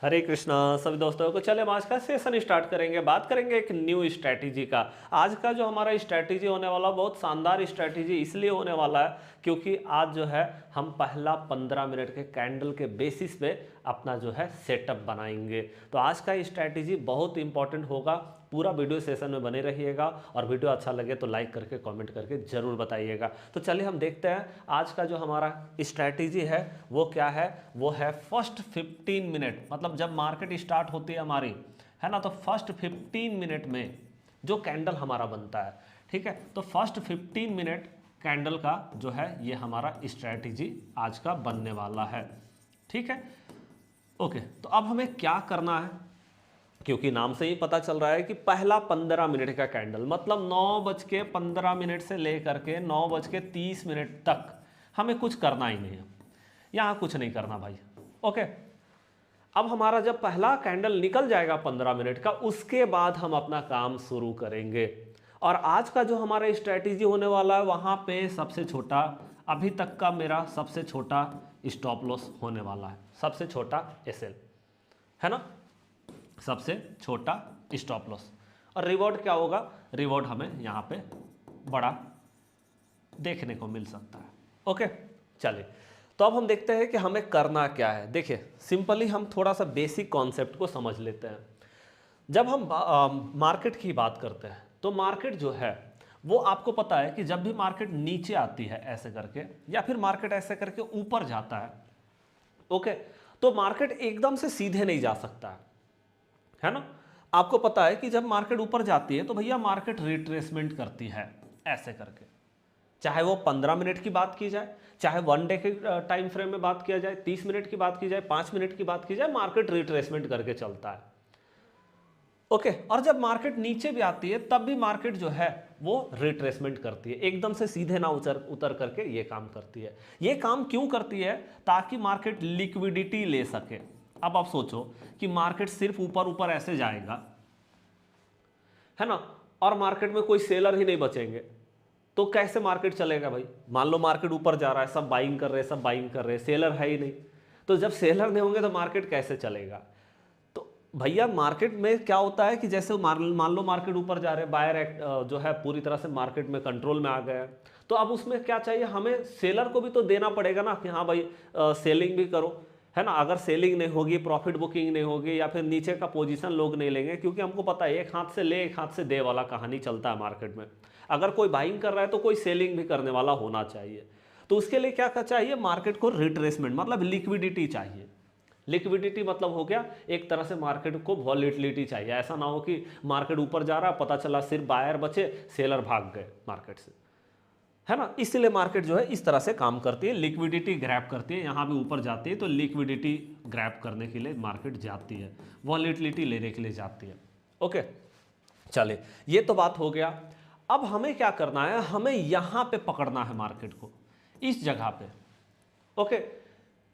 हरे कृष्णा सभी दोस्तों को। चले हम आज का सेशन स्टार्ट करेंगे। बात करेंगे एक न्यू स्ट्रैटेजी का। आज का जो हमारा स्ट्रैटेजी होने वाला बहुत शानदार स्ट्रैटेजी इसलिए होने वाला है क्योंकि आज जो है हम पहला 15 मिनट के कैंडल के बेसिस पे अपना जो है सेटअप बनाएंगे। तो आज का स्ट्रैटेजी बहुत इंपॉर्टेंट होगा। पूरा वीडियो सेशन में बने रहिएगा और वीडियो अच्छा लगे तो लाइक करके कमेंट करके ज़रूर बताइएगा। तो चलिए हम देखते हैं आज का जो हमारा स्ट्रैटेजी है वो क्या है। वो है फर्स्ट 15 मिनट, मतलब जब मार्केट स्टार्ट होती है हमारी, है ना, तो फर्स्ट 15 मिनट में जो कैंडल हमारा बनता है, ठीक है, तो फर्स्ट 15 मिनट कैंडल का जो है ये हमारा स्ट्रैटेजी आज का बनने वाला है। ठीक है, ओके। तो अब हमें क्या करना है, क्योंकि नाम से ही पता चल रहा है कि पहला 15 मिनट का कैंडल मतलब 9:15 से लेकर के 9:30 तक हमें कुछ करना ही नहीं है। यहाँ कुछ नहीं करना भाई। ओके, अब हमारा जब पहला कैंडल निकल जाएगा 15 मिनट का, उसके बाद हम अपना काम शुरू करेंगे। और आज का जो हमारा स्ट्रैटेजी होने वाला है वहाँ पे सबसे छोटा, अभी तक का मेरा सबसे छोटा स्टॉप लॉस होने वाला है, सबसे छोटा एसएल, है ना, सबसे छोटा स्टॉप लॉस। और रिवॉर्ड क्या होगा, रिवॉर्ड हमें यहाँ पे बड़ा देखने को मिल सकता है। ओके, चलिए तो अब हम देखते हैं कि हमें करना क्या है। देखिए सिंपली हम थोड़ा सा बेसिक कॉन्सेप्ट को समझ लेते हैं। जब हम मार्केट की बात करते हैं तो मार्केट जो है वो आपको पता है कि जब भी मार्केट नीचे आती है ऐसे करके या फिर मार्केट ऐसे करके ऊपर जाता है, ओके, तो मार्केट एकदम से सीधे नहीं जा सकता है ना। आपको पता है कि जब मार्केट ऊपर जाती है तो भैया मार्केट रिट्रेसमेंट करती है ऐसे करके, चाहे वो 15 मिनट की बात की जाए, चाहे 1 डे के टाइम फ्रेम में बात किया जाए, 30 मिनट की बात की जाए, 5 मिनट की बात की जाए, मार्केट रिट्रेसमेंट करके चलता है। ओके, और जब मार्केट नीचे भी आती है तब भी मार्केट जो है वो रिट्रेसमेंट करती है, एकदम से सीधे ना उतर करके ये काम करती है। ये काम क्यों करती है, ताकि मार्केट लिक्विडिटी ले सके। अब आप सोचो कि मार्केट सिर्फ ऊपर ऊपर ऐसे जाएगा, है ना, और मार्केट में कोई सेलर ही नहीं बचेंगे तो कैसे मार्केट चलेगा भाई। मान लो मार्केट ऊपर जा रहा है, सब बाइंग कर रहे हैं, सब बाइंग कर रहे हैं, सेलर है ही नहीं, तो जब सेलर नहीं होंगे तो मार्केट कैसे चलेगा। तो भैया मार्केट में क्या होता है कि जैसे मान लो मार्केट ऊपर जा रहे हैं, बायर जो है पूरी तरह से मार्केट में कंट्रोल में आ गया है, तो अब उसमें क्या चाहिए, हमें सेलर को भी तो देना पड़ेगा ना कि हाँ भाई सेलिंग भी करो, है ना। अगर सेलिंग नहीं होगी, प्रॉफिट बुकिंग नहीं होगी, या फिर नीचे का पोजीशन लोग नहीं लेंगे, क्योंकि हमको पता है एक हाथ से ले एक हाथ से दे वाला कहानी चलता है मार्केट में। अगर कोई बाइंग कर रहा है तो कोई सेलिंग भी करने वाला होना चाहिए। तो उसके लिए क्या चाहिए, मार्केट को रिट्रेसमेंट मतलब लिक्विडिटी चाहिए। लिक्विडिटी मतलब हो गया एक तरह से मार्केट को वॉलेटिलिटी चाहिए। ऐसा ना हो कि मार्केट ऊपर जा रहा है, पता चला सिर्फ बायर बचे, सेलर भाग गए मार्केट से, है ना। इसलिए मार्केट जो है इस तरह से काम करती है, लिक्विडिटी ग्रैब करती है। यहाँ भी ऊपर जाती है तो लिक्विडिटी ग्रैब करने के लिए मार्केट जाती है, वॉलेटिलिटी लेने के लिए जाती है। ओके, चलिए ये तो बात हो गया। अब हमें क्या करना है, हमें यहाँ पे पकड़ना है मार्केट को, इस जगह पे। ओके,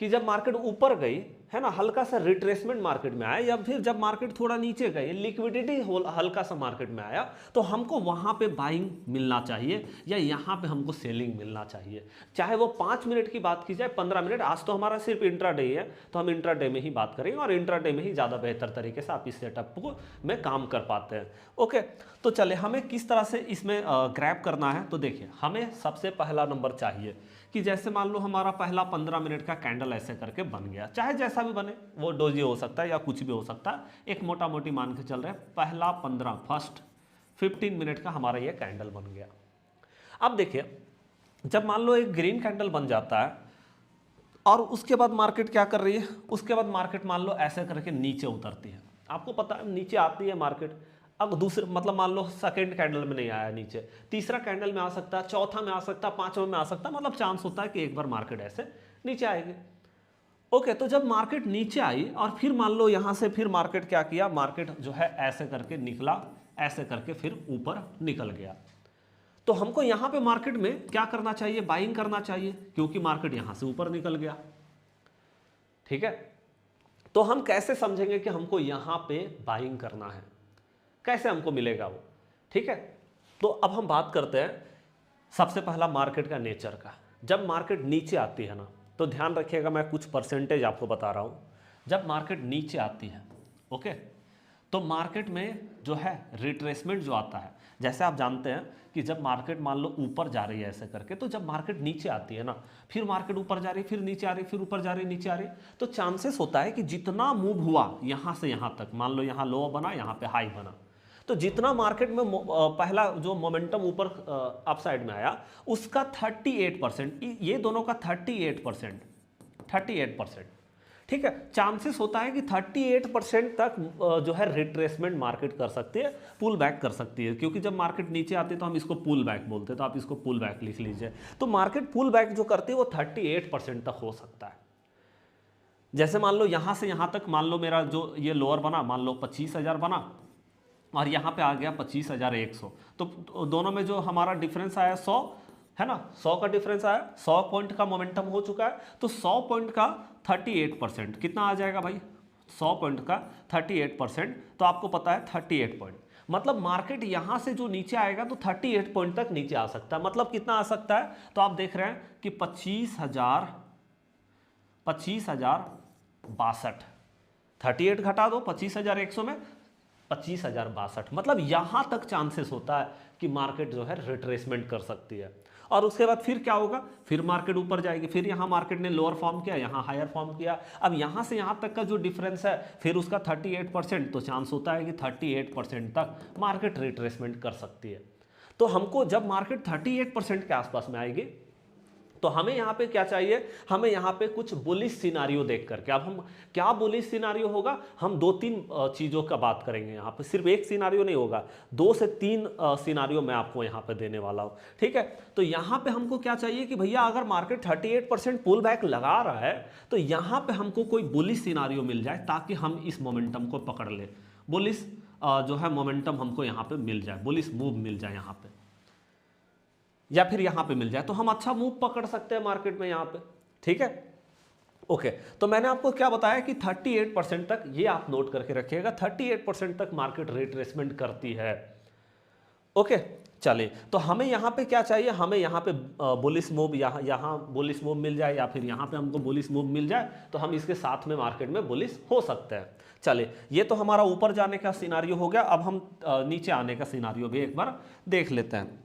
कि जब मार्केट ऊपर गई, है ना, हल्का सा रिट्रेसमेंट मार्केट में आया, या फिर जब मार्केट थोड़ा नीचे गई, लिक्विडिटी हल्का सा मार्केट में आया, तो हमको वहां पे बाइंग मिलना चाहिए या यहां पे हमको सेलिंग मिलना चाहिए। चाहे वो 5 मिनट की बात की जाए, 15 मिनट, आज तो हमारा सिर्फ इंट्राडे है तो हम इंट्राडे में ही बात करेंगे और इंट्राडे में ही ज़्यादा बेहतर तरीके से आप इस सेटअप को में काम कर पाते हैं। ओके, तो चले हमें किस तरह से इसमें ग्रैब करना है। तो देखिए हमें सबसे पहला नंबर चाहिए कि जैसे मान लो हमारा पहला 15 मिनट का कैंडल ऐसे करके बन गया, चाहे जैसा भी बने, वो डोजी हो सकता है या कुछ भी हो सकता है, एक मोटा मोटी मान के चल रहे हैं पहला फर्स्ट 15 मिनट का हमारा ये कैंडल बन गया। अब देखिए जब मान लो एक ग्रीन कैंडल बन जाता है और उसके बाद मार्केट क्या कर रही है, उसके बाद मार्केट मान लो ऐसे करके नीचे उतरती है। आपको पता है नीचे आती है मार्केट, अब दूसरे मतलब मान लो सेकंड कैंडल में नहीं आया नीचे, तीसरा कैंडल में आ सकता है, चौथा में आ सकता है, पांचवा में आ सकता है, मतलब चांस होता है कि एक बार मार्केट ऐसे नीचे आएगी। ओके, तो जब मार्केट नीचे आई और फिर मान लो यहां से फिर मार्केट क्या किया, मार्केट जो है ऐसे करके निकला, ऐसे करके फिर ऊपर निकल गया, तो हमको यहां पे मार्केट में क्या करना चाहिए, बाइंग करना चाहिए, क्योंकि मार्केट यहां से ऊपर निकल गया। ठीक है, तो हम कैसे समझेंगे कि हमको यहां पे बाइंग करना है, कैसे हमको मिलेगा वो। ठीक है, तो अब हम बात करते हैं सबसे पहला मार्केट का नेचर का। जब मार्केट नीचे आती है ना, तो ध्यान रखिएगा, मैं कुछ परसेंटेज आपको बता रहा हूं। जब मार्केट नीचे आती है, ओके, तो मार्केट में जो है रिट्रेसमेंट जो आता है, जैसे आप जानते हैं कि जब मार्केट मान लो ऊपर जा रही है ऐसे करके, तो जब मार्केट नीचे आती है ना, फिर मार्केट ऊपर जा रही है, फिर नीचे आ रही है, फिर ऊपर जा रही है, नीचे आ रही है, तो चांसेस होता है कि जितना मूव हुआ यहाँ से यहाँ तक, मान लो यहाँ लो बना, यहाँ पे हाई बना, तो जितना मार्केट में पहला जो मोमेंटम ऊपर अप साइड में आया उसका 38%, ये दोनों का 38%, ठीक है, चांसेस होता है कि 38% तक जो है रिट्रेसमेंट मार्केट कर सकती है, पुल बैक कर सकती है, क्योंकि जब मार्केट नीचे आती है तो हम इसको पुल बैक बोलते हैं, तो आप इसको पुल बैक लिख लीजिए। तो मार्केट पुल बैक जो करती है वो 38% तक हो सकता है। जैसे मान लो यहाँ से यहाँ तक, मान लो मेरा जो ये लोअर बना, मान लो 25,000 बना और यहाँ पे आ गया 25,100, तो दोनों में जो हमारा डिफरेंस आया 100 है ना, 100 का डिफरेंस आया, 100 पॉइंट का मोमेंटम हो चुका है, तो 100 पॉइंट का 38% कितना आ जाएगा भाई, 100 पॉइंट का 38%, तो आपको पता है 38 पॉइंट, मतलब मार्केट यहाँ से जो नीचे आएगा तो 38 पॉइंट तक नीचे आ सकता है। मतलब कितना आ सकता है, तो आप देख रहे हैं कि 25,062, 38 घटा दो 25,100 में 25,062, मतलब यहाँ तक चांसेस होता है कि मार्केट जो है रिट्रेसमेंट कर सकती है। और उसके बाद फिर क्या होगा, फिर मार्केट ऊपर जाएगी, फिर यहाँ मार्केट ने लोअर फॉर्म किया, यहाँ हायर फॉर्म किया, अब यहाँ से यहाँ तक का जो डिफरेंस है फिर उसका 38%, तो चांस होता है कि 38% तक मार्केट रिट्रेसमेंट कर सकती है। तो हमको जब मार्केट 38% के आसपास में आएगी तो हमें यहाँ पे क्या चाहिए, हमें यहाँ पे कुछ बुलिश सिनारियो देख करके, अब हम क्या बुलिश सिनारियो होगा, हम 2-3 चीज़ों का बात करेंगे यहाँ पे, सिर्फ एक सिनारियो नहीं होगा, 2 से 3 सिनारियो मैं आपको यहाँ पे देने वाला हूँ, ठीक है। तो यहाँ पे हमको क्या चाहिए कि भैया अगर मार्केट 38% पुल बैक लगा रहा है तो यहाँ पे हमको कोई बुलिश सिनारियो मिल जाए ताकि हम इस मोमेंटम को पकड़ ले, बुलिश जो है मोमेंटम हमको यहाँ पे मिल जाए, बुलिश मूव मिल जाए यहाँ पे, या फिर यहां पे मिल जाए, तो हम अच्छा मूव पकड़ सकते हैं मार्केट में यहां पे, ठीक है। ओके, तो मैंने आपको क्या बताया कि 38% तक, ये आप नोट करके रखिएगा, 38% तक मार्केट रिट्रेसमेंट करती है। ओके, चलिए, तो हमें यहां पे क्या चाहिए, हमें यहां पे बुलिश मूव, यहां बुलिश मूव मिल जाए, या फिर यहां पे हमको बुलिश मूव मिल जाए, तो हम इसके साथ में मार्केट में बुलिश हो सकते हैं। चलिए, ये तो हमारा ऊपर जाने का सिनारियो हो गया। अब हम नीचे आने का सिनारियो भी एक बार देख लेते हैं।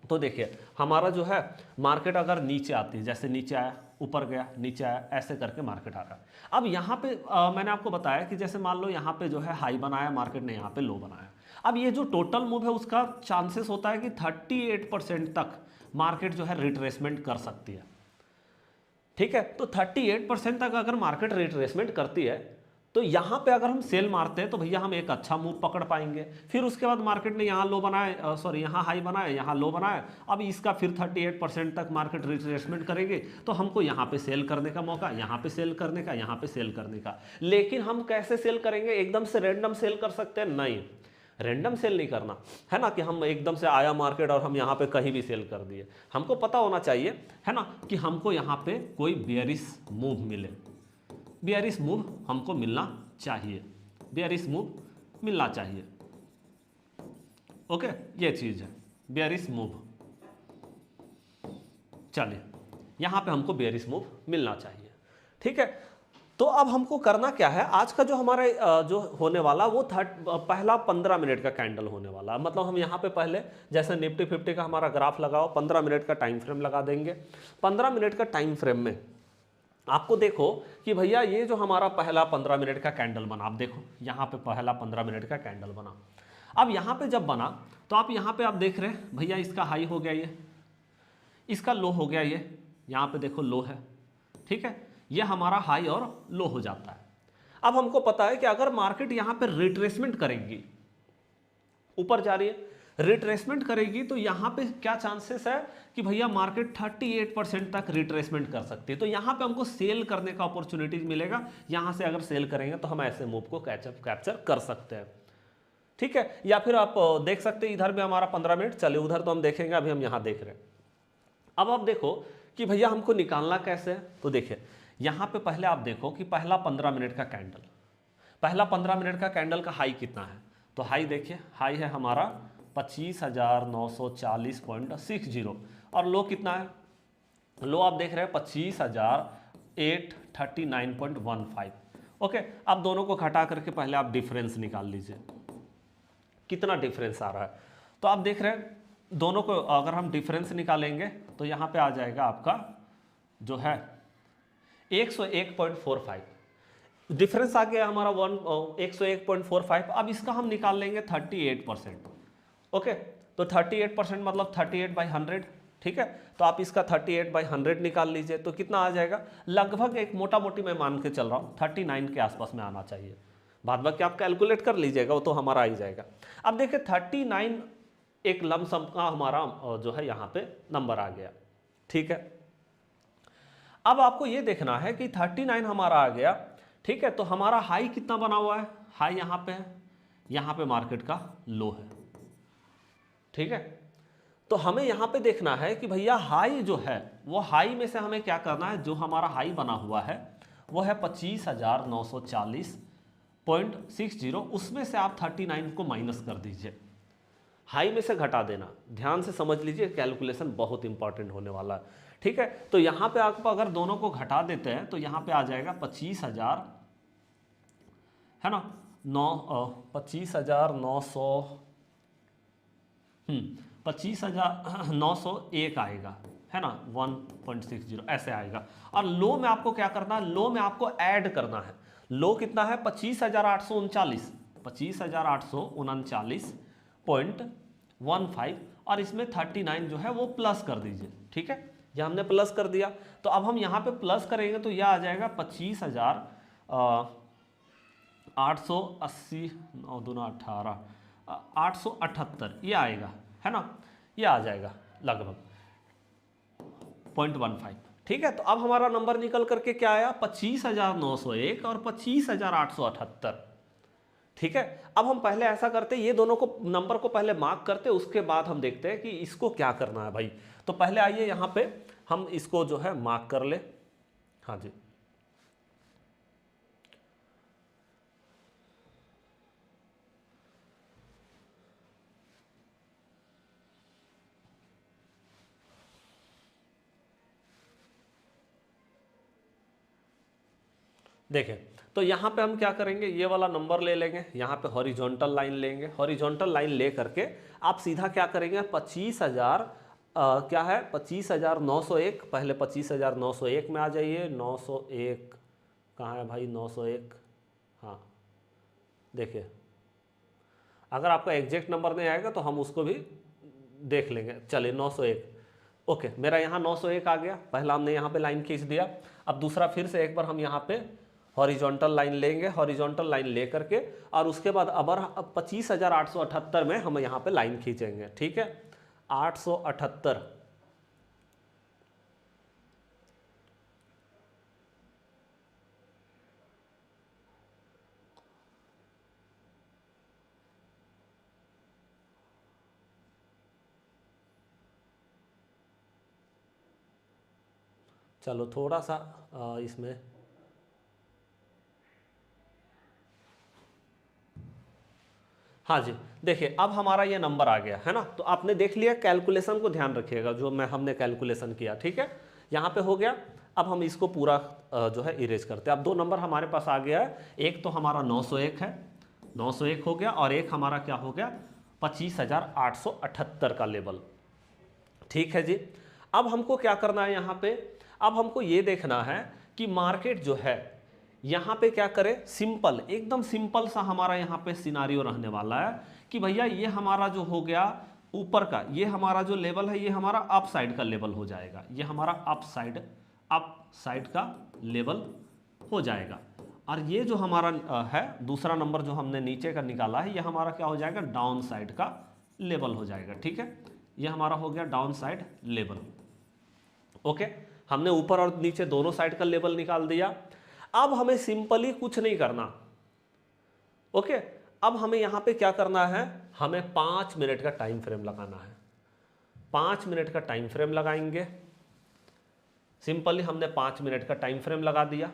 तो देखिए, हमारा जो है मार्केट अगर नीचे आती है, जैसे नीचे आया, ऊपर गया, नीचे आया, ऐसे करके मार्केट आ रहा है। अब यहाँ पे मैंने आपको बताया कि जैसे मान लो यहाँ पे जो है हाई बनाया मार्केट ने, यहाँ पे लो बनाया, अब ये जो टोटल मूव है उसका चांसेस होता है कि 38% तक मार्केट जो है रिट्रेसमेंट कर सकती है, ठीक है। तो 38% तक अगर मार्केट रिट्रेसमेंट करती है तो यहाँ पे अगर हम सेल मारते हैं तो भैया हम एक अच्छा मूव पकड़ पाएंगे। फिर उसके बाद मार्केट ने यहाँ लो बनाए, सॉरी यहाँ हाई बनाए, यहाँ लो बनाए, अब इसका फिर 38% तक मार्केट रिट्रेसमेंट करेगी, तो हमको यहाँ पे सेल करने का मौका, यहाँ पे सेल करने का, यहाँ पे सेल करने का। लेकिन हम कैसे सेल करेंगे, एकदम से रैंडम सेल कर सकते हैं? नहीं, रैंडम सेल नहीं करना है ना, कि हम एकदम से आया मार्केट और हम यहाँ पे कहीं भी सेल कर दिए। हमको पता होना चाहिए है ना कि हमको यहाँ पे कोई बेयरिश मूव मिले, बेयरिश मूव हमको मिलना चाहिए, बेयरिश मूव मिलना चाहिए। ओके, ये चीज है बेयरिश मूव। चलिए, यहां पे हमको बेयरिश मूव मिलना चाहिए, ठीक है। तो अब हमको करना क्या है, आज का जो हमारा जो होने वाला वो पहला 15 मिनट का कैंडल होने वाला। मतलब हम यहाँ पे पहले जैसे निफ्टी 50 का हमारा ग्राफ लगाओ, 15 मिनट का टाइम फ्रेम लगा देंगे। 15 मिनट का टाइम फ्रेम में आपको देखो कि भैया ये जो हमारा पहला 15 मिनट का कैंडल बना, आप देखो यहाँ पे पहला 15 मिनट का कैंडल बना। अब यहाँ पे जब बना तो आप यहाँ पे आप देख रहे हैं भैया इसका हाई हो गया, ये इसका लो हो गया, ये यहाँ पे देखो लो है, ठीक है, ये हमारा हाई और लो हो जाता है। अब हमको पता है कि अगर मार्केट यहाँ पे रिट्रेसमेंट करेगी, ऊपर जा रही है, रिट्रेसमेंट करेगी, तो यहाँ पे क्या चांसेस है कि भैया मार्केट 38% तक रिट्रेसमेंट कर सकती है। तो यहाँ पे हमको सेल करने का अपॉर्चुनिटीज मिलेगा। यहाँ से अगर सेल करेंगे तो हम ऐसे मूव को कैप्चर कर सकते हैं, ठीक है। या फिर आप देख सकते हैं इधर भी हमारा 15 मिनट, चले उधर तो हम देखेंगे, अभी हम यहाँ देख रहे हैं। अब आप देखो कि भैया हमको निकालना कैसे है, तो देखिए यहाँ पे पहले आप देखो कि पहला 15 मिनट का कैंडल, पहला 15 मिनट का कैंडल का हाई कितना है, तो हाई देखिए, हाई है हमारा 25,940.60 और लो कितना है, लो आप देख रहे हैं 25,839.15। ओके, अब दोनों को घटा करके पहले आप डिफरेंस निकाल लीजिए, कितना डिफरेंस आ रहा है। तो आप देख रहे हैं दोनों को अगर हम डिफरेंस निकालेंगे तो यहाँ पे आ जाएगा आपका जो है 101.45, डिफरेंस आ गया हमारा 101.45। अब इसका हम निकाल लेंगे 38%। ओके, तो 38% मतलब 38/100, ठीक है। तो आप इसका 38/100 निकाल लीजिए तो कितना आ जाएगा, लगभग एक मोटा मोटी मैं मान के चल रहा हूँ 39 के आसपास में आना चाहिए। बाद बाकी आप कैलकुलेट कर लीजिएगा, वो तो हमारा आ ही जाएगा। अब देखिए 39 एक लमसम का हमारा जो है यहाँ पे नंबर आ गया, ठीक है। अब आपको ये देखना है कि 39 हमारा आ गया, ठीक है। तो हमारा हाई कितना बना हुआ है, हाई यहाँ पे है, यहाँ पे मार्केट का लो है, ठीक है। तो हमें यहाँ पे देखना है कि भैया हाई जो है वो हाई में से हमें क्या करना है, जो हमारा हाई बना हुआ है वो है 25,940.60, उसमें से आप 39 को माइनस कर दीजिए, हाई में से घटा देना। ध्यान से समझ लीजिए, कैलकुलेशन बहुत इंपॉर्टेंट होने वाला है, ठीक है। तो यहाँ पे आप अगर दोनों को घटा देते हैं तो यहाँ पे आ जाएगा 25,000 है ना, 25,900 25,901 आएगा, है ना, 1.60 ऐसे आएगा। और लो में आपको क्या करना है, लो में आपको ऐड करना है। लो कितना है 25,839, 25,839.15, और इसमें 39 जो है वो प्लस कर दीजिए, ठीक है। ये हमने प्लस कर दिया, तो अब हम यहाँ पे प्लस करेंगे तो यह आ जाएगा 25,880, 9 दूना 18, 878 ये आएगा, है ना, ये आ जाएगा लगभग 0.15, ठीक है। तो अब हमारा नंबर निकल करके क्या आया, 25,901 और 25,878, ठीक है। अब हम पहले ऐसा करते, ये दोनों को नंबर को पहले मार्क करते, उसके बाद हम देखते हैं कि इसको क्या करना है भाई। तो पहले आइए यहाँ पे हम इसको जो है मार्क कर ले। हाँ जी, देखें तो यहाँ पे हम क्या करेंगे, ये वाला नंबर ले लेंगे, यहाँ पे हॉरिजॉन्टल लाइन लेंगे, हॉरिजॉन्टल लाइन ले करके आप सीधा क्या करेंगे, 25,000 क्या है 25,901, पहले 25,901 में आ जाइए। 901 कहाँ है भाई, 901, हाँ देखिए, अगर आपका एग्जैक्ट नंबर नहीं आएगा तो हम उसको भी देख लेंगे। चलिए 901, ओके, मेरा यहाँ 901 आ गया, पहला हमने यहाँ पे लाइन खींच दिया। अब दूसरा फिर से एक बार हम यहाँ पे हॉरिजॉन्टल लाइन लेंगे, हॉरिजॉन्टल लाइन ले करके और उसके बाद अब 25,878 में हम यहाँ पे लाइन खींचेंगे, ठीक है, 878, चलो थोड़ा सा इसमें हाँ जी, देखिए अब हमारा ये नंबर आ गया, है ना। तो आपने देख लिया, कैलकुलेशन को ध्यान रखिएगा जो हमने कैलकुलेशन किया, ठीक है, यहाँ पे हो गया। अब हम इसको पूरा जो है इरेज करते हैं। अब दो नंबर हमारे पास आ गया है, एक तो हमारा 901 है, 901 हो गया, और एक हमारा क्या हो गया 25,878 का लेवल, ठीक है जी। अब हमको क्या करना है यहाँ पे, अब हमको ये देखना है कि मार्केट जो है यहाँ पे क्या करे, सिंपल, एकदम सिंपल सा हमारा यहाँ पे सिनारियो रहने वाला है कि भैया ये हमारा जो हो गया ऊपर का, ये हमारा जो लेवल है ये हमारा अप साइड का लेवल हो जाएगा, ये हमारा अप साइड का लेवल हो जाएगा। और ये जो हमारा है दूसरा नंबर जो हमने नीचे का निकाला है, ये हमारा क्या हो जाएगा, डाउन साइड का लेवल हो जाएगा, ठीक है। ये हमारा हो गया डाउन साइड लेवल, ओके। हमने ऊपर और नीचे दोनों साइड का लेवल निकाल दिया। अब हमें सिंपली कुछ नहीं करना, ओके। अब हमें यहाँ पे क्या करना है, हमें 5 मिनट का टाइम फ्रेम लगाना है। 5 मिनट का टाइम फ्रेम लगाएंगे, सिंपली हमने 5 मिनट का टाइम फ्रेम लगा दिया।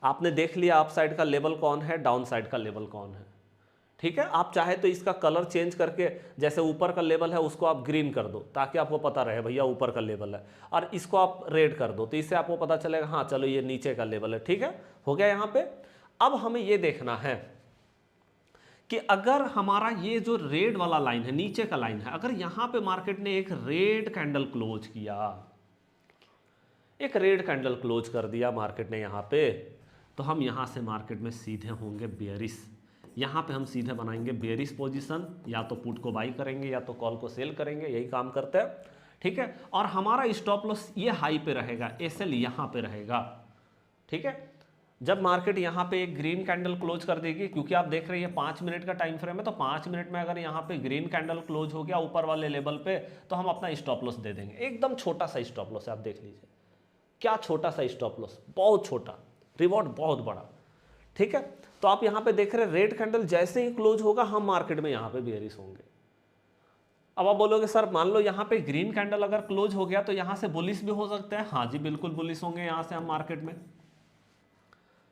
आपने देख लिया अप साइड का लेवल कौन है, डाउन साइड का लेवल कौन है, ठीक है। आप चाहे तो इसका कलर चेंज करके, जैसे ऊपर का लेवल है उसको आप ग्रीन कर दो ताकि आपको पता रहे भैया ऊपर का लेवल है, और इसको आप रेड कर दो तो इससे आपको पता चलेगा हाँ चलो ये नीचे का लेवल है, ठीक है, हो गया यहाँ पे। अब हमें ये देखना है कि अगर हमारा ये जो रेड वाला लाइन है, नीचे का लाइन है, अगर यहां पे मार्केट ने एक रेड कैंडल क्लोज किया, एक रेड कैंडल क्लोज कर दिया मार्केट ने यहां पे, तो हम यहां से मार्केट में सीधे होंगे बेयरिश। यहां पे हम सीधे बनाएंगे बेयरिश पोजीशन, या तो पुट को बाई करेंगे या तो कॉल को सेल करेंगे, यही काम करते हैं, ठीक है। और हमारा स्टॉप लॉस ये हाई पे रहेगा, एसएल यहां पे रहेगा, ठीक है। जब मार्केट यहाँ पे एक ग्रीन कैंडल क्लोज कर देगी, क्योंकि आप देख रहे हैं 5 मिनट का टाइम फ्रेम है, तो 5 मिनट में अगर यहाँ पे ग्रीन कैंडल क्लोज हो गया ऊपर वाले लेवल पे, तो हम अपना स्टॉप लॉस दे देंगे। एकदम छोटा सा स्टॉप लॉस है, आप देख लीजिए क्या छोटा सा स्टॉप लॉस, बहुत छोटा, रिवॉर्ड बहुत बड़ा, ठीक है। तो आप यहाँ पे देख रहे हैं रेड कैंडल जैसे ही क्लोज होगा हम मार्केट में यहाँ पे बेयरिश होंगे। अब आप बोलोगे सर मान लो यहाँ पे ग्रीन कैंडल अगर क्लोज हो गया तो यहाँ से बुलिश भी हो सकता है। हाँ जी बिल्कुल बुलिश होंगे, यहाँ से हम मार्केट में,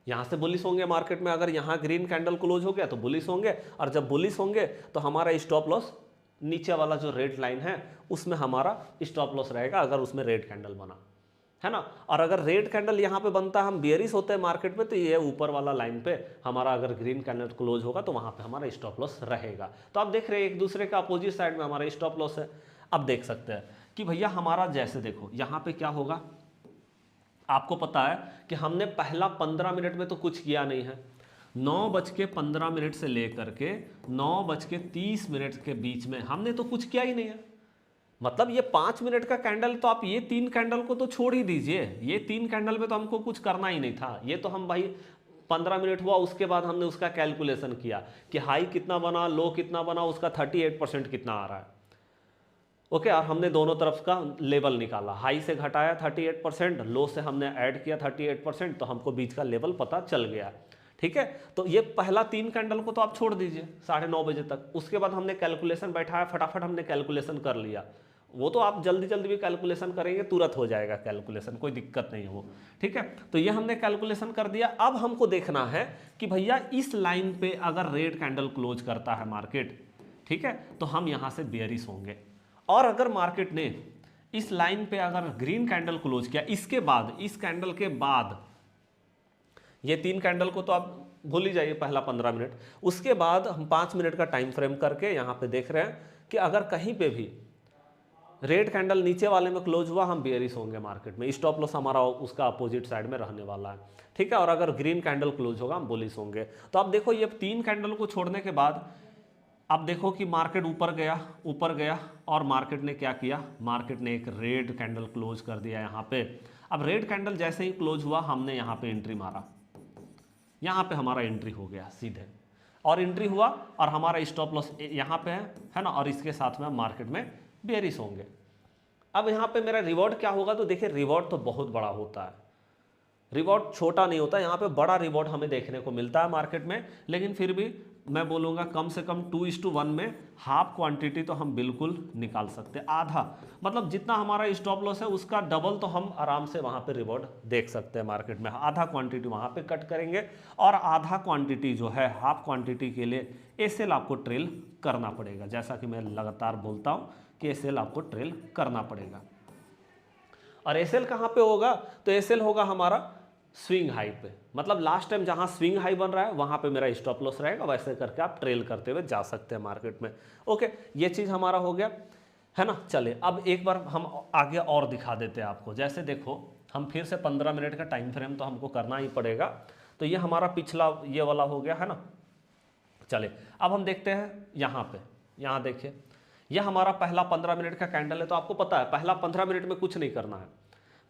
यहाँ से बुलिश होंगे मार्केट में। अगर यहाँ ग्रीन कैंडल क्लोज हो गया तो बुलिश होंगे, और जब बुलिश होंगे तो हमारा स्टॉप लॉस नीचे वाला जो रेड लाइन है उसमें हमारा स्टॉप लॉस रहेगा, अगर उसमें रेड कैंडल बना है ना। और अगर रेड कैंडल यहाँ पे बनता है, हम बेयरिश होते हैं मार्केट में, तो ये ऊपर वाला लाइन पे हमारा अगर ग्रीन कैंडल क्लोज होगा तो वहाँ पे हमारा स्टॉप लॉस रहेगा। तो आप देख रहे हैं एक दूसरे का अपोजिट साइड में हमारा स्टॉप लॉस है। अब देख सकते हैं कि भैया हमारा जैसे देखो यहाँ पे क्या होगा, आपको पता है कि हमने पहला 15 मिनट में तो कुछ किया नहीं है। 9:15 से लेकर के 9:30 के बीच में हमने तो कुछ किया ही नहीं है। मतलब ये 5 मिनट का कैंडल, तो आप ये 3 कैंडल को तो छोड़ ही दीजिए, ये 3 कैंडल में तो हमको कुछ करना ही नहीं था। ये तो हम भाई 15 मिनट हुआ उसके बाद हमने उसका कैलकुलेशन किया कि हाई कितना बना, लो कितना बना, उसका 38% कितना आ रहा है, ओके। और हमने दोनों तरफ का लेवल निकाला, हाई से घटाया 38%, लो से हमने ऐड किया 38%, तो हमको बीच का लेवल पता चल गया, ठीक है। तो ये पहला 3 कैंडल को तो आप छोड़ दीजिए 9:30 बजे तक। उसके बाद हमने कैलकुलेशन बैठाया, फटाफट हमने कैलकुलेशन कर लिया। वो तो आप जल्दी जल्दी भी कैलकुलेशन करेंगे, तुरंत हो जाएगा कैलकुलेशन, कोई दिक्कत नहीं है वो, ठीक है। तो ये हमने कैलकुलेशन कर दिया। अब हमको देखना है कि भैया इस लाइन पे अगर रेड कैंडल क्लोज करता है मार्केट, ठीक है, तो हम यहाँ से बेयरिश होंगे। और अगर मार्केट ने इस लाइन पे अगर ग्रीन कैंडल क्लोज किया, इसके बाद, इस कैंडल के बाद, ये 3 कैंडल को तो आप भूल ही जाइए पहला 15 मिनट, उसके बाद हम 5 मिनट का टाइम फ्रेम करके यहाँ पे देख रहे हैं कि अगर कहीं पे भी रेड कैंडल नीचे वाले में क्लोज हुआ, हम बेयरिश होंगे मार्केट में। स्टॉप लॉस हमारा उसका अपोजिट साइड में रहने वाला है, ठीक है। और अगर ग्रीन कैंडल क्लोज होगा हम बुलिश होंगे। तो आप देखो ये 3 कैंडल को छोड़ने के बाद अब देखो कि मार्केट ऊपर गया और मार्केट ने क्या किया, मार्केट ने एक रेड कैंडल क्लोज कर दिया यहाँ पे। अब रेड कैंडल जैसे ही क्लोज हुआ हमने यहाँ पे एंट्री मारा, यहाँ पे हमारा एंट्री हो गया सीधे, और एंट्री हुआ और हमारा स्टॉप लॉस यहाँ पे है ना, और इसके साथ में हम मार्केट में बेयरिश होंगे। अब यहाँ पे मेरा रिवॉर्ड क्या होगा, तो देखिए रिवॉर्ड तो बहुत बड़ा होता है, रिवॉर्ड छोटा नहीं होता। यहाँ पे बड़ा रिवॉर्ड हमें देखने को मिलता है मार्केट में, लेकिन फिर भी मैं बोलूँगा कम से कम 2:1 में हाफ क्वांटिटी तो हम बिल्कुल निकाल सकते हैं। आधा मतलब जितना हमारा स्टॉप लॉस है उसका डबल तो हम आराम से वहाँ पे रिवॉर्ड देख सकते हैं मार्केट में। आधा क्वांटिटी वहाँ पे कट करेंगे, और आधा क्वांटिटी जो है हाफ क्वांटिटी के लिए एसएल आपको ट्रेल करना पड़ेगा। जैसा कि मैं लगातार बोलता हूँ कि एसएल आपको ट्रेल करना पड़ेगा। और एसएल कहाँ पे होगा, तो एसएल होगा हमारा स्विंग हाई पे, मतलब लास्ट टाइम जहां स्विंग हाई बन रहा है वहां पे मेरा स्टॉप लॉस रहेगा। वैसे करके आप ट्रेल करते हुए जा सकते हैं मार्केट में, ओके। ये चीज़ हमारा हो गया है ना। चलिए अब एक बार हम आगे और दिखा देते हैं आपको। जैसे देखो हम फिर से 15 मिनट का टाइम फ्रेम तो हमको करना ही पड़ेगा। तो ये हमारा पिछला ये वाला हो गया है ना। चलिए अब हम देखते हैं यहाँ पे, यहाँ देखिए यह हमारा पहला 15 मिनट का कैंडल है। तो आपको पता है पहला 15 मिनट में कुछ नहीं करना है,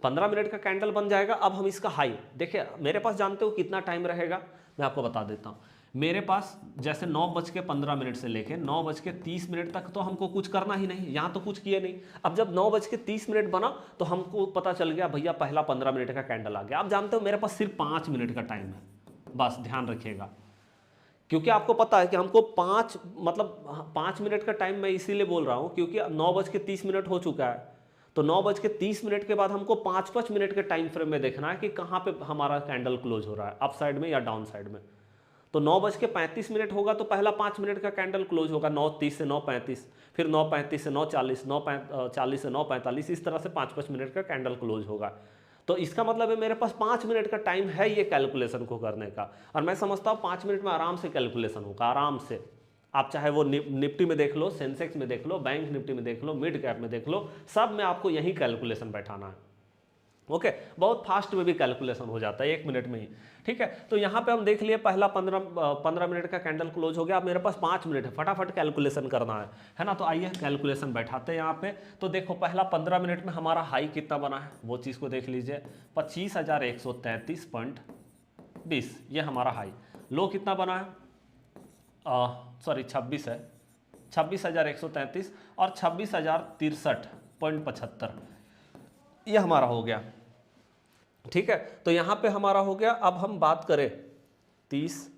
15 मिनट का कैंडल बन जाएगा। अब हम इसका हाई देखिए, मेरे पास जानते हो कितना टाइम रहेगा, मैं आपको बता देता हूँ। मेरे पास जैसे 9:15 से लेके 9:30 तक तो हमको कुछ करना ही नहीं, यहाँ तो कुछ किए नहीं। अब जब 9:30 बना तो हमको पता चल गया भैया पहला 15 मिनट का कैंडल आ गया। आप जानते हो मेरे पास सिर्फ 5 मिनट का टाइम है, बस ध्यान रखिएगा, क्योंकि आपको पता है कि हमको 5 मिनट का टाइम मैं इसीलिए बोल रहा हूँ क्योंकि 9:30 हो चुका है। तो 9:30 के बाद हमको 5-5 मिनट के टाइम फ्रेम में देखना है कि कहाँ पे हमारा कैंडल क्लोज हो रहा है, अप साइड में या डाउन साइड में। तो 9:35 होगा तो पहला 5 मिनट का कैंडल क्लोज होगा 9:30 से 9:35, फिर 9:35 से 9:40, 9:40 से 9:45, इस तरह से 5-5 मिनट का कैंडल क्लोज होगा। तो इसका मतलब है मेरे पास 5 मिनट का टाइम है ये कैलकुलेशन को करने का, और मैं समझता हूँ 5 मिनट में आराम से कैलकुलेशन होगा, आराम से। आप चाहे वो निफ्टी में देख लो, सेंसेक्स में देख लो, बैंक निफ्टी में देख लो, मिड कैप में देख लो, सब में आपको यही कैलकुलेशन बैठाना है। ओके, बहुत फास्ट में भी कैलकुलेशन हो जाता है 1 मिनट में ही, ठीक है। तो यहाँ पे हम देख लिए पहला 15 मिनट का कैंडल क्लोज हो गया। अब मेरे पास 5 मिनट है, फटाफट कैलकुलेशन करना है ना। तो आइए कैलकुलेशन बैठाते हैं यहाँ पे। तो देखो पहला 15 मिनट में हमारा हाई कितना बना है वो चीज़ को देख लीजिए, 25,133.20, ये हमारा हाई। लो कितना बना है, सॉरी 26 है, 26,133 और 26,063.75, ये हमारा हो गया, ठीक है। तो यहाँ पे हमारा हो गया। अब हम बात करें 30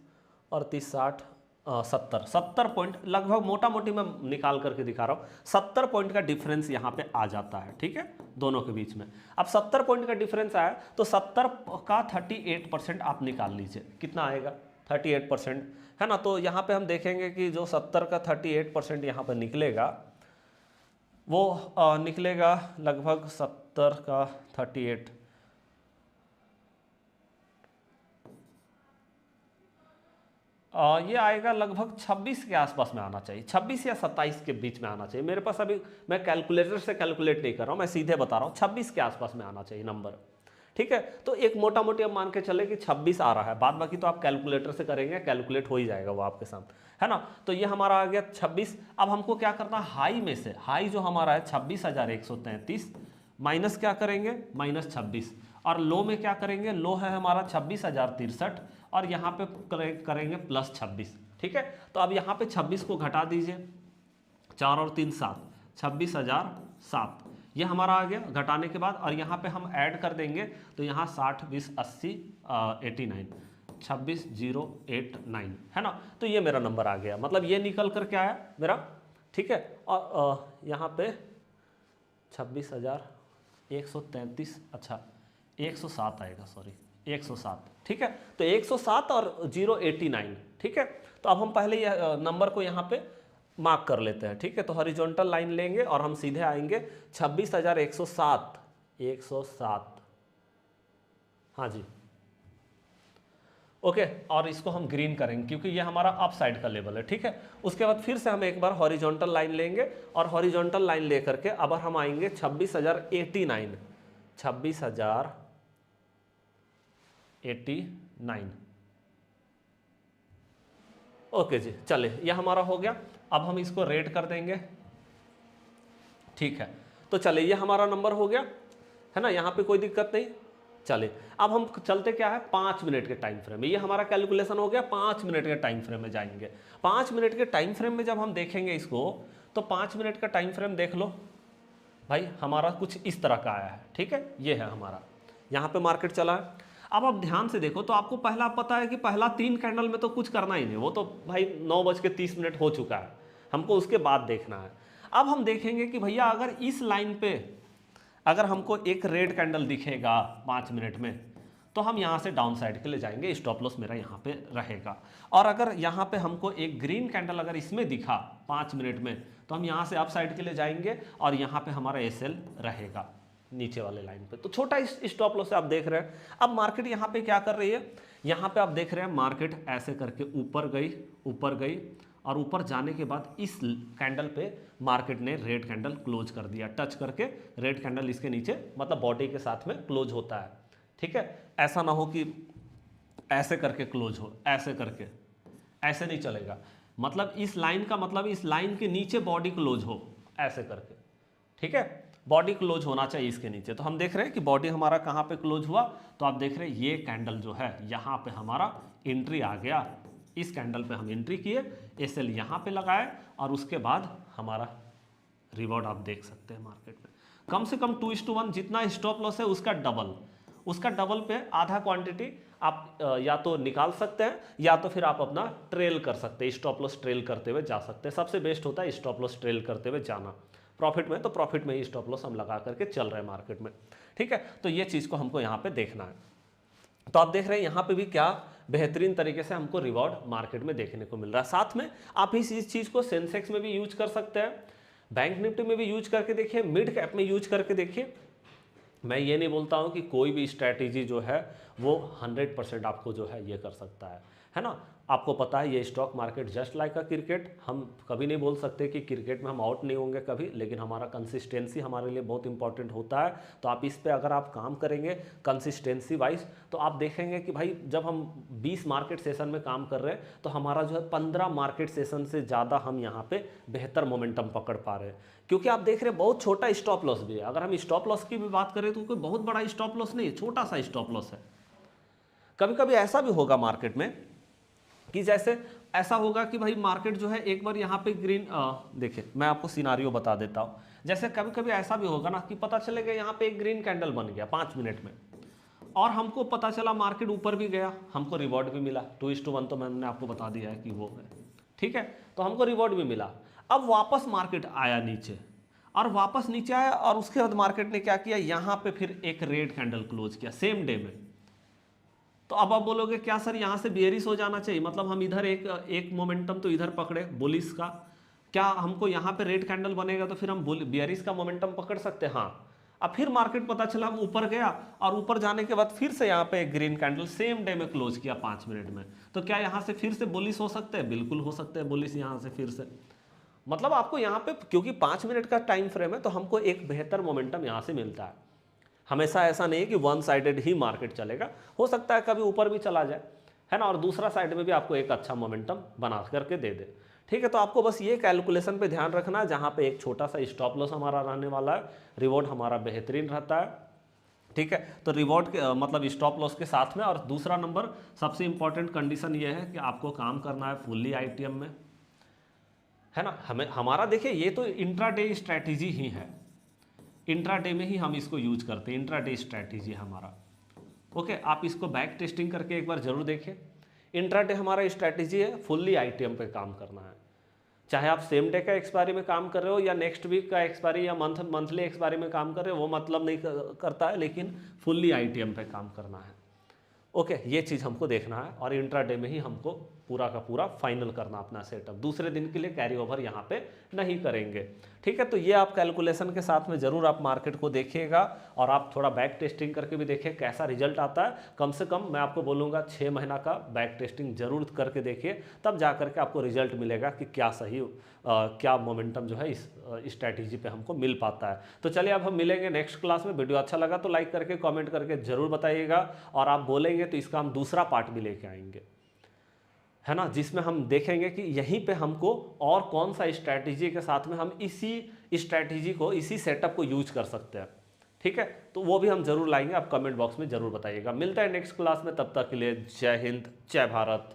और 30 60 70 पॉइंट लगभग, मोटा मोटी मैं निकाल करके दिखा रहा हूँ, 70 पॉइंट का डिफरेंस यहाँ पे आ जाता है, ठीक है, दोनों के बीच में। अब 70 पॉइंट का डिफरेंस आया तो 70 का 38% आप निकाल लीजिए, कितना आएगा 38%, है ना। तो यहाँ पे हम देखेंगे कि जो 70 का 38% यहाँ पर निकलेगा वो निकलेगा लगभग 70 का 38, ये आएगा लगभग 26 के आसपास में आना चाहिए, 26 या 27 के बीच में आना चाहिए। मेरे पास अभी, मैं कैलकुलेटर से कैलकुलेट नहीं कर रहा हूँ, मैं सीधे बता रहा हूँ, 26 के आसपास में आना चाहिए नंबर, ठीक है। तो एक मोटा मोटी अब मान के चले कि 26 आ रहा है, बाद बाकी तो आप कैलकुलेटर से करेंगे, कैलकुलेट हो ही जाएगा वो आपके साथ, है ना। तो ये हमारा आ गया 26। अब हमको क्या करना है, हाई में से, हाई जो हमारा है 26,133 माइनस क्या करेंगे, -26, और लो में क्या करेंगे, लो है हमारा 26,063 और यहाँ पे करेंगे +26, ठीक है। तो अब यहाँ पे 26 को घटा दीजिए, 4 और 3 7, 26,007 ये हमारा आ गया घटाने के बाद, और यहाँ पे हम ऐड कर देंगे तो यहाँ 60 20 80 89 26,089, है ना। तो ये मेरा नंबर आ गया, मतलब ये निकल कर क्या आया मेरा, ठीक है। और यहाँ पे 26,133, अच्छा 107 आएगा, सॉरी 107, ठीक है। तो 107 और 089, ठीक है। तो अब हम पहले ये नंबर को यहाँ पे मार्क कर लेते हैं, ठीक है। तो हॉरिजॉन्टल लाइन लेंगे और हम सीधे आएंगे 26,107, 107, हाँ जी, ओके। और इसको हम ग्रीन करेंगे क्योंकि ये हमारा अप साइड का लेवल है, ठीक है। उसके बाद फिर से हम एक बार हॉरिजॉन्टल लाइन लेंगे और हॉरिजॉन्टल लाइन लेकर के अब हम आएंगे 26,089, 26,089, ओके जी। चले, ये हमारा हो गया। अब हम इसको रेट कर देंगे, ठीक है। तो चले, ये हमारा नंबर हो गया, है ना, यहाँ पे कोई दिक्कत नहीं। चले, अब हम चलते क्या है 5 मिनट के टाइम फ्रेम में, ये हमारा कैलकुलेशन हो गया, 5 मिनट के टाइम फ्रेम में जाएंगे। 5 मिनट के टाइम फ्रेम में जब हम देखेंगे इसको, तो 5 मिनट का टाइम फ्रेम देख लो भाई, हमारा कुछ इस तरह का आया है, ठीक है। ये है हमारा, यहाँ पे मार्केट चला है। अब आप ध्यान से देखो तो आपको पहला पता है कि पहला 3 कैंडल में तो कुछ करना ही नहीं, वो तो भाई 9:30 हो चुका है, हमको उसके बाद देखना है। अब हम देखेंगे कि भैया अगर इस लाइन पे अगर हमको एक रेड कैंडल दिखेगा 5 मिनट में, तो हम यहाँ से डाउन साइड के लिए जाएंगे, स्टॉप लॉस मेरा यहाँ पे रहेगा। और अगर यहाँ पे हमको एक ग्रीन कैंडल अगर इसमें दिखा 5 मिनट में, तो हम यहाँ से अप साइड के लिए जाएंगे और यहाँ पे हमारा एसएल रहेगा नीचे वाले लाइन पे। तो छोटा स्टॉप लॉस से आप देख रहे हैं। अब मार्केट यहाँ पे क्या कर रही है, यहाँ पे आप देख रहे हैं मार्केट ऐसे करके ऊपर गई और ऊपर जाने के बाद इस कैंडल पे मार्केट ने रेड कैंडल क्लोज कर दिया, टच करके रेड कैंडल इसके नीचे, मतलब बॉडी के साथ में क्लोज होता है, ठीक है। ऐसा ना हो कि ऐसे करके क्लोज हो, ऐसे करके, ऐसे नहीं चलेगा। मतलब इस लाइन का मतलब इस लाइन के नीचे बॉडी क्लोज हो, ऐसे करके, ठीक है। बॉडी क्लोज होना चाहिए इसके नीचे। तो हम देख रहे हैं कि बॉडी हमारा कहाँ पे क्लोज हुआ, तो आप देख रहे हैं ये कैंडल जो है यहाँ पे हमारा एंट्री आ गया, इस कैंडल पे हम एंट्री किए, एसएल यहाँ पे लगाए और उसके बाद हमारा रिवॉर्ड आप देख सकते हैं मार्केट में कम से कम 2:1, जितना स्टॉप लॉस है उसका डबल पे आधा क्वांटिटी आप या तो निकाल सकते हैं या तो फिर आप अपना ट्रेल कर सकते हैं, स्टॉप लॉस ट्रेल करते हुए जा सकते हैं। सबसे बेस्ट होता है स्टॉप लॉस ट्रेल करते हुए जाना। प्रॉफिट में तो प्रॉफिट में ही स्टॉप लॉस हम लगा करके चल रहे हैं मार्केट में, ठीक है। तो ये चीज़ को हमको यहाँ पे देखना है। तो आप देख रहे हैं यहाँ पे भी क्या बेहतरीन तरीके से हमको रिवॉर्ड मार्केट में देखने को मिल रहा है। साथ में आप इस चीज़ को सेंसेक्स में भी यूज कर सकते हैं, बैंक निफ्टी में भी यूज करके देखिए, मिड कैप में यूज करके देखिए, मैं ये नहीं बोलता हूँ कि कोई भी स्ट्रैटेजी जो है वो 100% आपको जो है ये कर सकता है ना। आपको पता है ये स्टॉक मार्केट जस्ट लाइक अ क्रिकेट, हम कभी नहीं बोल सकते कि क्रिकेट में हम आउट नहीं होंगे कभी, लेकिन हमारा कंसिस्टेंसी हमारे लिए बहुत इंपॉर्टेंट होता है। तो आप इस पे अगर आप काम करेंगे कंसिस्टेंसी वाइज, तो आप देखेंगे कि भाई जब हम 20 मार्केट सेशन में काम कर रहे हैं तो हमारा जो है 15 मार्केट सेशन से ज़्यादा हम यहाँ पे बेहतर मोमेंटम पकड़ पा रहे हैं। क्योंकि आप देख रहे हैं बहुत छोटा स्टॉप लॉस भी है। अगर हम स्टॉप लॉस की भी बात करें तो कोई बहुत बड़ा स्टॉप लॉस नहीं है, छोटा सा स्टॉप लॉस है। कभी कभी ऐसा भी होगा मार्केट में कि जैसे ऐसा होगा कि भाई मार्केट जो है एक बार यहाँ पे ग्रीन, देखिए मैं आपको सिनारियो बता देता हूँ। जैसे कभी कभी ऐसा भी होगा ना कि पता चलेगा यहाँ पे एक ग्रीन कैंडल बन गया 5 मिनट में, और हमको पता चला मार्केट ऊपर भी गया, हमको रिवॉर्ड भी मिला 2:1, तो मैंने आपको बता दिया है कि वो है, ठीक है। तो हमको रिवॉर्ड भी मिला। अब वापस मार्केट आया नीचे, और वापस नीचे आया, और उसके बाद मार्केट ने क्या किया, यहाँ पे फिर एक रेड कैंडल क्लोज किया सेम डे में। तो अब आप बोलोगे क्या सर यहाँ से बेयरिश हो जाना चाहिए, मतलब हम इधर एक मोमेंटम तो इधर पकड़े बुलिश का, क्या हमको यहाँ पे रेड कैंडल बनेगा तो फिर हम बेयरिश का मोमेंटम पकड़ सकते हैं? हाँ। अब फिर मार्केट पता चला ऊपर गया, और ऊपर जाने के बाद फिर से यहाँ पे एक ग्रीन कैंडल सेम डे में क्लोज किया 5 मिनट में, तो क्या यहाँ से फिर से बुलिश हो सकते हैं? बिल्कुल हो सकते हैं बुलिश यहाँ से फिर से। मतलब आपको यहाँ पे क्योंकि 5 मिनट का टाइम फ्रेम है तो हमको एक बेहतर मोमेंटम यहाँ से मिलता है। हमेशा ऐसा नहीं है कि वन साइडेड ही मार्केट चलेगा, हो सकता है कभी ऊपर भी चला जाए, है ना, और दूसरा साइड में भी आपको एक अच्छा मोमेंटम बना करके दे दे, ठीक है। तो आपको बस ये कैलकुलेशन पे ध्यान रखना है, जहाँ पे एक छोटा सा स्टॉप लॉस हमारा रहने वाला है, रिवॉर्ड हमारा बेहतरीन रहता है, ठीक है। तो रिवॉर्ड के मतलब स्टॉप लॉस के साथ में, और दूसरा नंबर सबसे इंपॉर्टेंट कंडीशन ये है कि आपको काम करना है फुल्ली आईटीएम में, है ना। हमें हमारा देखिए ये तो इंट्राडे स्ट्रैटेजी ही है, इंट्राडे में ही हम इसको यूज करते हैं, इंट्राडे स्ट्रैटेजी हमारा। ओके, आप इसको बैक टेस्टिंग करके एक बार जरूर देखें। इंट्राडे हमारा स्ट्रैटेजी है, फुल्ली आईटीएम पे काम करना है। चाहे आप सेम डे का एक्सपायरी में काम कर रहे हो या नेक्स्ट वीक का एक्सपायरी या मंथली एक्सपायरी में काम कर रहे हो, वो मतलब नहीं करता है, लेकिन फुल्ली आईटीएम पे काम करना है। ओके, ये चीज़ हमको देखना है, और इंट्राडे में ही हमको पूरा का पूरा फाइनल करना अपना सेटअप, दूसरे दिन के लिए कैरी ओवर यहाँ पे नहीं करेंगे, ठीक है। तो ये आप कैलकुलेशन के साथ में ज़रूर आप मार्केट को देखिएगा, और आप थोड़ा बैक टेस्टिंग करके भी देखिए कैसा रिजल्ट आता है। कम से कम मैं आपको बोलूँगा 6 महीना का बैक टेस्टिंग जरूर करके देखिए, तब जा करके आपको रिजल्ट मिलेगा कि क्या सही क्या मोमेंटम जो है इस स्ट्रैटेजी पे हमको मिल पाता है। तो चलिए अब हम मिलेंगे नेक्स्ट क्लास में। वीडियो अच्छा लगा तो लाइक करके कमेंट करके जरूर बताइएगा, और आप बोलेंगे तो इसका हम दूसरा पार्ट भी लेके आएंगे, है ना, जिसमें हम देखेंगे कि यहीं पे हमको और कौन सा स्ट्रैटेजी के साथ में हम इसी स्ट्रैटेजी को, इसी सेटअप को यूज कर सकते हैं, ठीक है। तो वो भी हम जरूर लाएंगे, आप कमेंट बॉक्स में जरूर बताइएगा। मिलता है नेक्स्ट क्लास में, तब तक के लिए जय हिंद, जय भारत।